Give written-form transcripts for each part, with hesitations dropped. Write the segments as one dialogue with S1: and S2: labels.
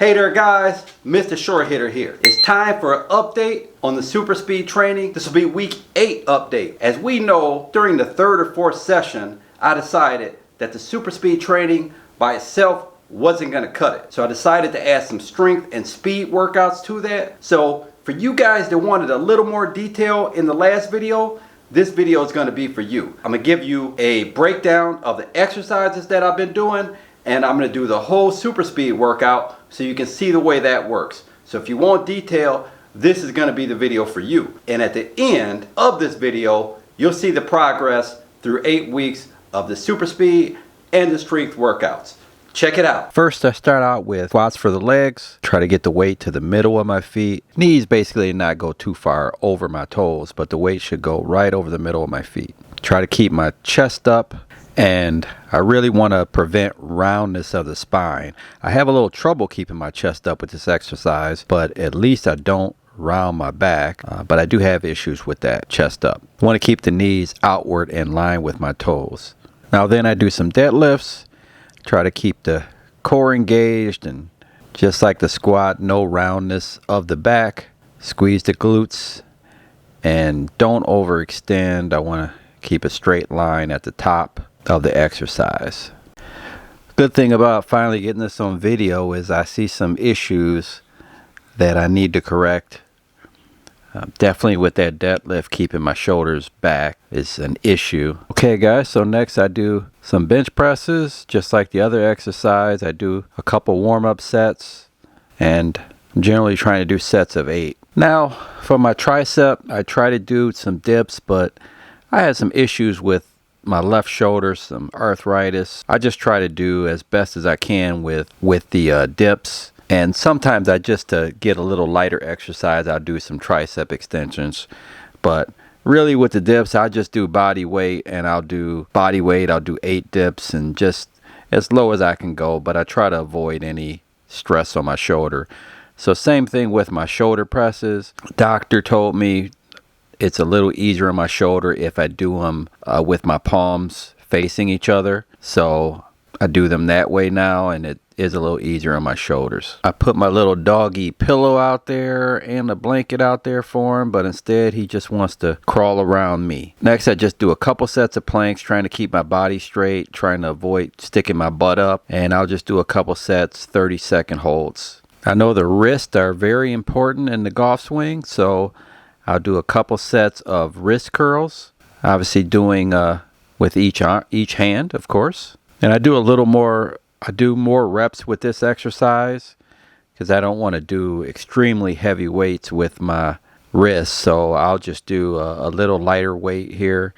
S1: Hey there guys, Mr. Short Hitter here. It's time for an update on the super speed training. This will be week 8 update. As we know, during the 3rd or 4th session, I decided that the super speed training by itself wasn't gonna cut it. So I decided to add some strength and speed workouts to that. So for you guys that wanted a little more detail in the last video, this video is gonna be for you. I'm gonna give you a breakdown of the exercises that I've been doing, and I'm gonna do the whole super speed workout so you can see the way that works. So if you want detail, this is gonna be the video for you. And at the end of this video, you'll see the progress through 8 weeks of the super speed and the strength workouts. Check it out. First, I start out with squats for the legs. Try to get the weight to the middle of my feet. Knees basically not go too far over my toes, but the weight should go right over the middle of my feet. Try to keep my chest up, and I really want to prevent roundness of the spine. I have a little trouble keeping my chest up with this exercise, but at least I don't round my back, but I do have issues with that chest up. I want to keep the knees outward in line with my toes. Now then I do some deadlifts. Try to keep the core engaged, and just like the squat, no roundness of the back. Squeeze the glutes and don't overextend. I want to keep a straight line at the top of the exercise. Good thing about finally getting this on video is I see some issues that I need to correct. Definitely with that deadlift, keeping my shoulders back is an issue. Okay guys, so next I do some bench presses, just like the other exercise. I do a couple warm-up sets, and I'm generally trying to do sets of 8. Now for my tricep, I try to do some dips, but I had some issues with my left shoulder, some arthritis. I just try to do as best as I can with the dips. And sometimes I just to get a little lighter exercise, I'll do some tricep extensions. But really with the dips, I just do body weight, and I'll do 8 dips and just as low as I can go. But I try to avoid any stress on my shoulder. So same thing with my shoulder presses. Doctor told me it's a little easier on my shoulder if I do them with my palms facing each other. So I do them that way now, and it is a little easier on my shoulders. I put my little doggy pillow out there and a blanket out there for him, but instead he just wants to crawl around me. Next, I just do a couple sets of planks, trying to keep my body straight, trying to avoid sticking my butt up, and I'll just do a couple sets, 30-second holds. I know the wrists are very important in the golf swing, so I'll do a couple sets of wrist curls, obviously doing with each hand, of course. And I do more reps with this exercise because I don't want to do extremely heavy weights with my wrists. So I'll just do a little lighter weight here,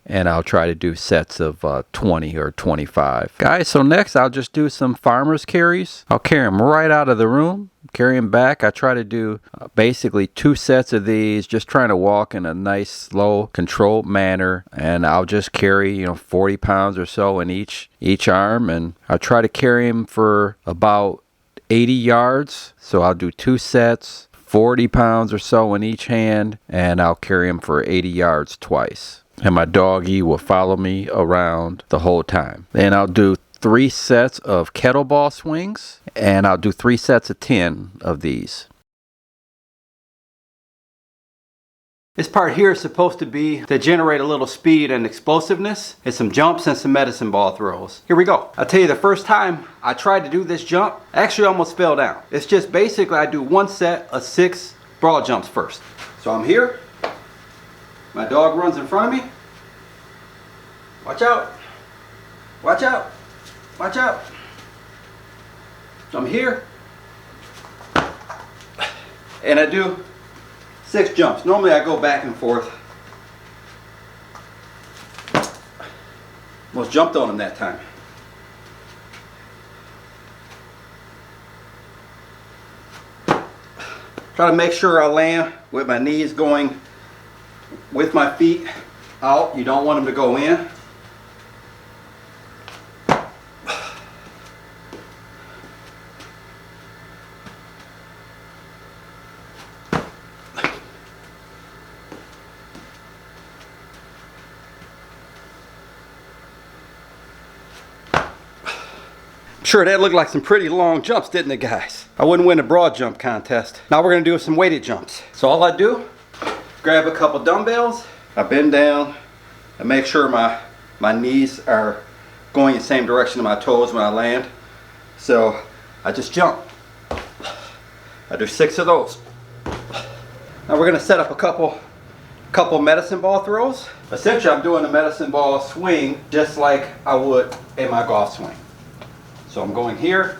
S1: and I'll try to do sets of 20 or 25. Guys, so next I'll just do some farmer's carries. I'll carry them right out of the room, carry them back. I try to do basically 2 sets of these, just trying to walk in a nice, slow, controlled manner. And I'll just carry, 40 pounds or so in each arm. And I'll try to carry them for about 80 yards. So I'll do 2 sets, 40 pounds or so in each hand, and I'll carry them for 80 yards twice. And my doggy will follow me around the whole time. Then I'll do 3 sets of kettlebell swings, and I'll do 3 sets of 10 of these. This part here is supposed to be to generate a little speed and explosiveness, and some jumps and some medicine ball throws. Here we go. I'll tell you, the first time I tried to do this jump, I actually almost fell down. It's just basically I do 1 set of 6 broad jumps first. So I'm here. My dog runs in front of me. Watch out. Watch out. Watch out. I'm here. And I do 6 jumps. Normally I go back and forth. Almost jumped on him that time. Try to make sure I land with my knees going with my feet out. You don't want them to go in. Sure, that looked like some pretty long jumps, didn't it, guys? I wouldn't win a broad jump contest. Now we're gonna do some weighted jumps. So all I do, grab a couple dumbbells, I bend down, I make sure my knees are going the same direction as my toes when I land. So I just jump. I do 6 of those. Now we're gonna set up a couple medicine ball throws. Essentially I'm doing a medicine ball swing just like I would in my golf swing. So I'm going here.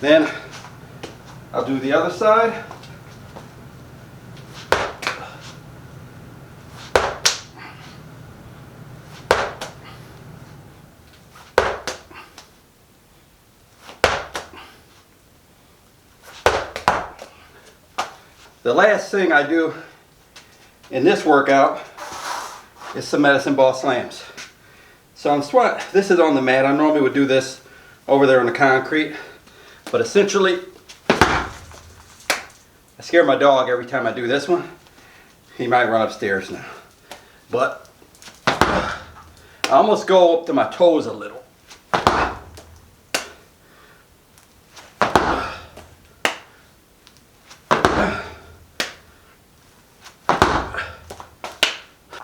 S1: Then I'll do the other side. The last thing I do in this workout is some medicine ball slams. So this is on the mat. I normally would do this over there on the concrete. But essentially, I scare my dog every time I do this one. He might run upstairs now. But I almost go up to my toes a little.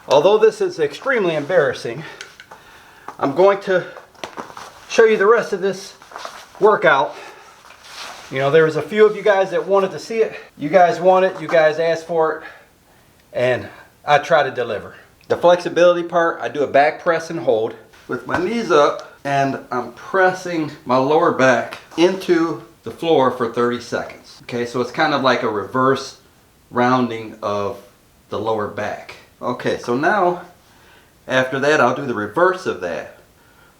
S1: Although this is extremely embarrassing, I'm going to show you the rest of this workout. You know, there was a few of you guys that wanted to see it. You guys want it, you guys asked for it, and I try to deliver. The flexibility part, I do a back press and hold with my knees up, and I'm pressing my lower back into the floor for 30 seconds. Okay, so it's kind of like a reverse rounding of the lower back. Okay, so now, after that, I'll do the reverse of that,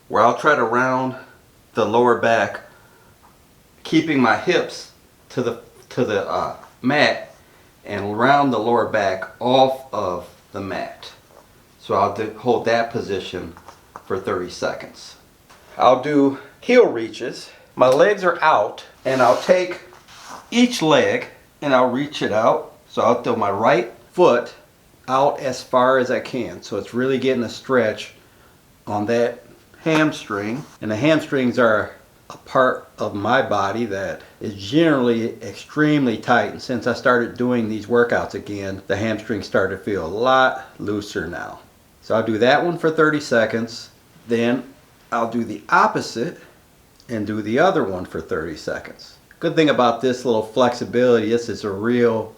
S1: where I'll try to round the lower back, keeping my hips to the mat, and round the lower back off of the mat. So I'll hold that position for 30 seconds. I'll do heel reaches. My legs are out, and I'll take each leg and I'll reach it out. So I'll throw my right foot out as far as I can. So it's really getting a stretch on that hamstring. And the hamstrings are a part of my body that is generally extremely tight, and since I started doing these workouts again, the hamstrings start to feel a lot looser now. So I'll do that one for 30 seconds, then I'll do the opposite and do the other one for 30 seconds. Good thing about this little flexibility, this is a real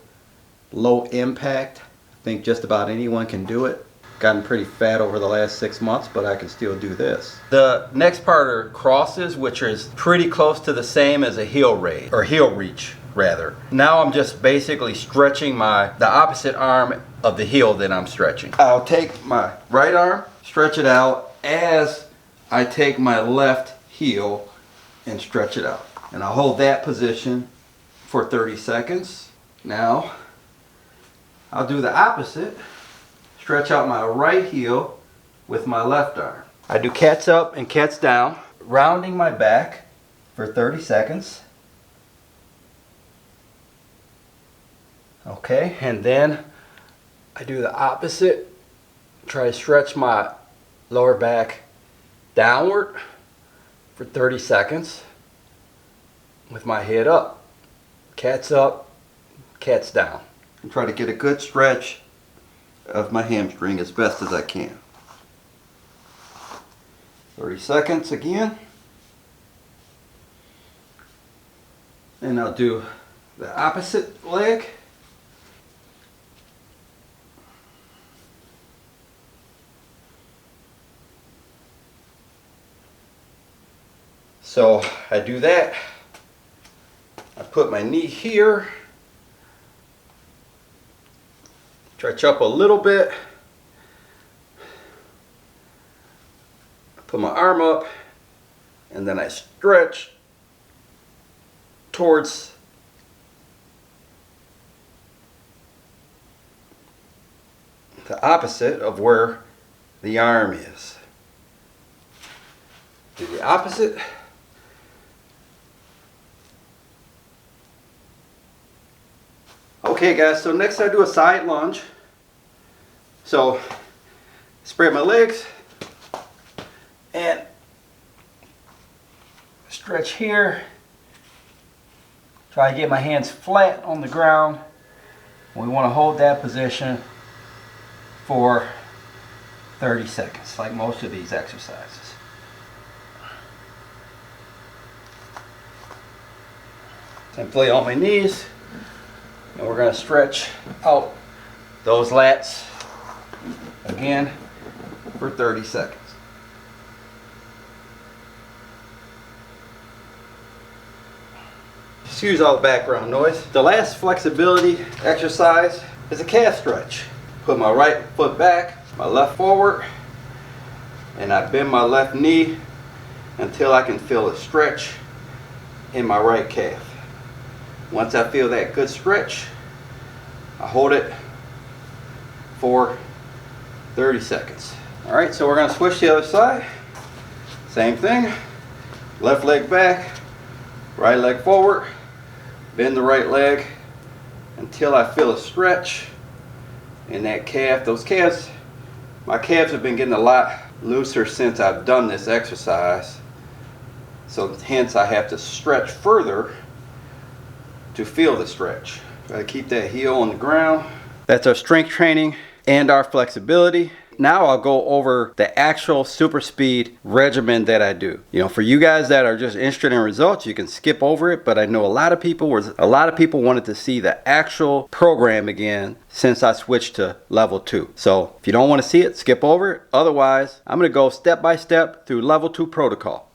S1: low impact. I think just about anyone can do it. Gotten pretty fat over the last 6 months, but I can still do this. The next part are crosses, which is pretty close to the same as a heel raise, or heel reach rather. Now I'm just basically stretching the opposite arm of the heel that I'm stretching. I'll take my right arm, stretch it out as I take my left heel and stretch it out. And I'll hold that position for 30 seconds. Now I'll do the opposite. Stretch out my right heel with my left arm. I do cats up and cats down, rounding my back for 30 seconds. Okay, and then I do the opposite. Try to stretch my lower back downward for 30 seconds with my head up. Cats up, cats down. And try to get a good stretch of my hamstring as best as I can. 30 seconds again. And I'll do the opposite leg. So I do that. I put my knee here. Stretch up a little bit. Put my arm up, and then I stretch towards the opposite of where the arm is. Do the opposite. Okay guys, so next I do a side lunge. So spread my legs and stretch here. Try to get my hands flat on the ground. We want to hold that position for 30 seconds, like most of these exercises. Simply on my knees, and we're going to stretch out those lats again for 30 seconds. Excuse all the background noise. The last flexibility exercise is a calf stretch. Put my right foot back, my left forward, and I bend my left knee until I can feel a stretch in my right calf. Once I feel that good stretch, I hold it for 30 seconds. All right, so we're going to switch to the other side. Same thing. Left leg back, right leg forward, bend the right leg until I feel a stretch in that calf. Those calves, my calves have been getting a lot looser since I've done this exercise. So hence I have to stretch further to feel the stretch. Try to keep that heel on the ground. That's our strength training and our flexibility. Now I'll go over the actual super speed regimen that I do. You know, for you guys that are just interested in results, you can skip over it, but I know a lot of people wanted to see the actual program again since I switched to level 2. So if you don't want to see it, skip over it. Otherwise, I'm going to go step by step through level 2 protocol.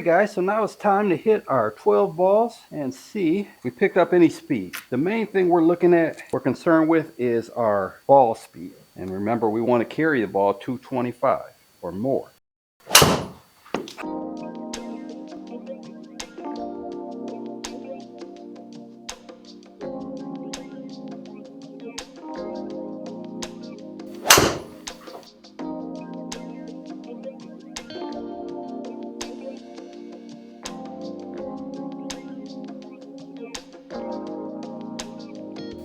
S1: guys, so now it's time to hit our 12 balls and see if we picked up any speed. The main thing we're concerned with is our ball speed. And remember, we want to carry the ball 225 or more.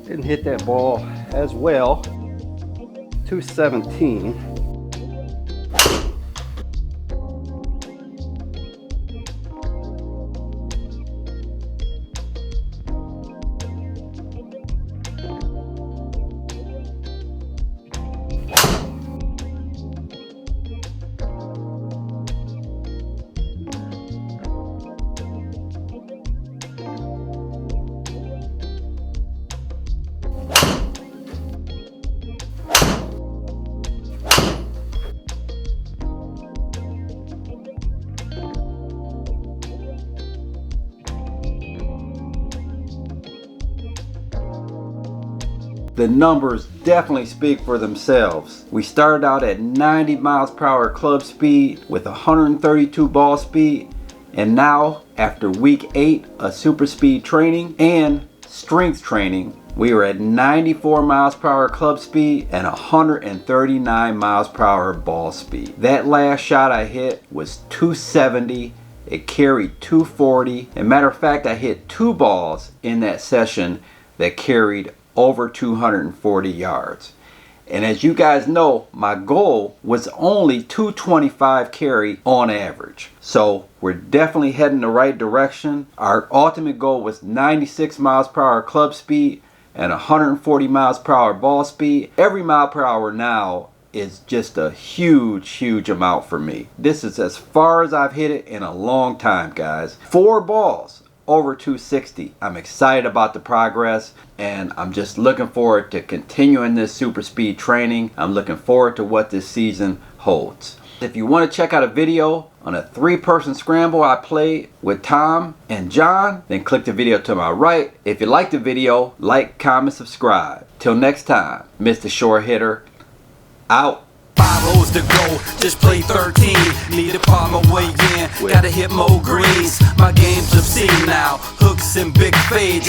S1: Didn't hit that ball as well. 217. The numbers definitely speak for themselves. We started out at 90 miles per hour club speed with 132 ball speed, and now after week 8 of super speed training and strength training, we are at 94 miles per hour club speed and 139 miles per hour ball speed. That last shot I hit was 270. It carried 240. As a matter of fact, I hit 2 balls in that session that carried over 240 yards. And as you guys know, my goal was only 225 carry on average. So we're definitely heading the right direction. Our ultimate goal was 96 miles per hour club speed and 140 miles per hour ball speed. Every mile per hour now is just a huge amount for me. This is as far as I've hit it in a long time, guys. 4 balls over 260. I'm excited about the progress, and I'm just looking forward to continuing this super speed training. I'm looking forward to what this season holds. If you want to check out a video on a 3-person scramble I played with Tom and John, then click the video to my right. If you like the video, like, comment, subscribe. Till next time, Mr. Short Hitter, out.
S2: 5 holes to go, just play 13. Need a partner way in, gotta hit more greens. My game's obscene now, hooks and big fades.